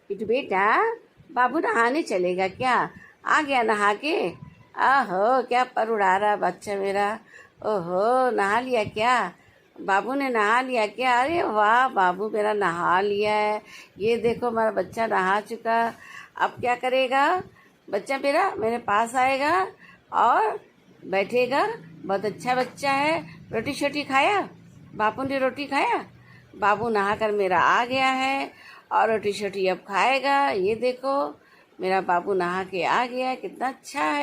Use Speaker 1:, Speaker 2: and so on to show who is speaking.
Speaker 1: किट्टू बेटा, बाबू नहाने चलेगा क्या? आ गया नहा के? आहो, क्या पर उड़ा रहा बच्चा मेरा। ओहो, नहा लिया क्या? बाबू ने नहा लिया क्या? अरे वाह, बाबू मेरा नहा लिया है। ये देखो, मेरा बच्चा नहा चुका। अब क्या करेगा बच्चा मेरा? मेरे पास आएगा और बैठेगा। बहुत अच्छा बच्चा है। रोटी शोटी खाया? बाबू ने रोटी खाया? बाबू नहा कर मेरा आ गया है और रोटी शोटी अब खाएगा। ये देखो, मेरा बाबू नहा के आ गया, कितना अच्छा है।